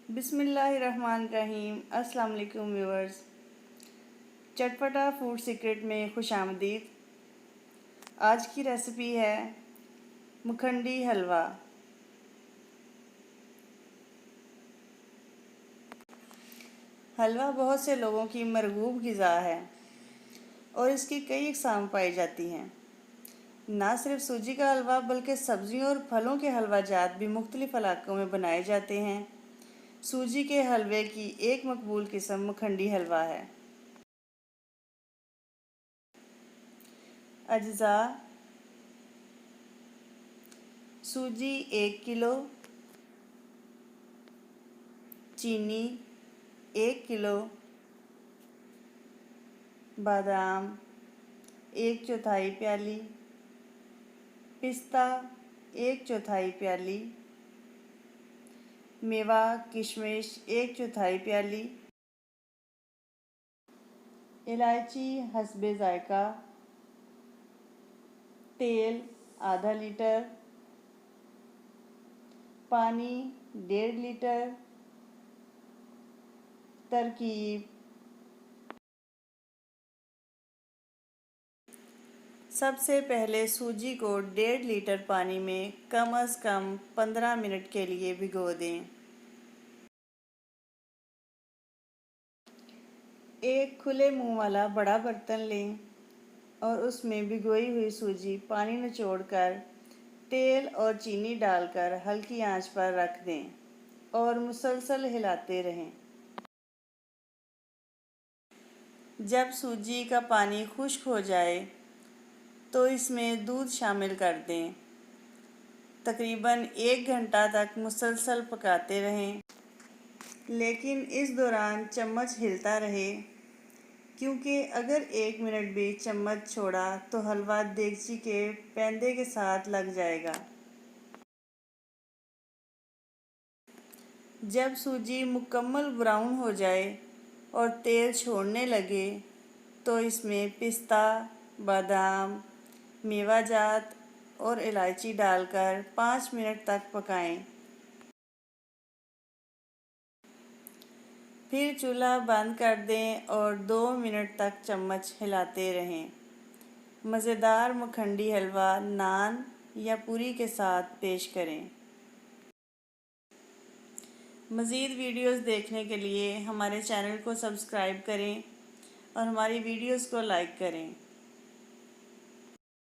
बिस्मिल्लाहिर्रहमानिर्रहीम। अस्सलाम वालेकुम व्यूअर्स। चटपटा फूड सीक्रेट में खुशामदीद। आज की रेसिपी है मखंडी हलवा। हलवा बहुत से लोगों की मरगूब ग़िज़ा है और इसकी कई अक़साम पाई जाती हैं। ना सिर्फ सूजी का हलवा बल्कि सब्ज़ियों और फलों के हलवा जात भी मुख्तलिफ़ इलाक़ों में बनाए जाते हैं। सूजी के हलवे की एक मकबूल किस्म मखंडी हलवा है। अज्जा: सूजी 1 किलो, चीनी 1 किलो, बादाम 1/4 प्याली, पिस्ता 1/4 प्याली, मेवा किशमिश 1/4 प्याली, इलायची हस्बे ज़ायक़ा, तेल आधा लीटर, पानी 1.5 लीटर। तरकीब: सबसे पहले सूजी को 1.5 लीटर पानी में कम अज़ कम 15 मिनट के लिए भिगो दें। एक खुले मुंह वाला बड़ा बर्तन लें और उसमें भिगोई हुई सूजी पानी निचोड़कर तेल और चीनी डालकर हल्की आंच पर रख दें और मुसलसल हिलाते रहें। जब सूजी का पानी खुश्क हो जाए तो इसमें दूध शामिल कर दें। तकरीबन 1 घंटा तक मुसलसल पकाते रहें, लेकिन इस दौरान चम्मच हिलता रहे, क्योंकि अगर 1 मिनट भी चम्मच छोड़ा तो हलवा देगची के पैंदे के साथ लग जाएगा। जब सूजी मुकम्मल ब्राउन हो जाए और तेल छोड़ने लगे तो इसमें पिस्ता, बादाम, मेवा जात और इलायची डालकर 5 मिनट तक पकाएं। फिर चूल्हा बंद कर दें और 2 मिनट तक चम्मच हिलाते रहें। मज़ेदार मखंडी हलवा नान या पूरी के साथ पेश करें। मज़ीद वीडियोस देखने के लिए हमारे चैनल को सब्सक्राइब करें और हमारी वीडियोस को लाइक करें।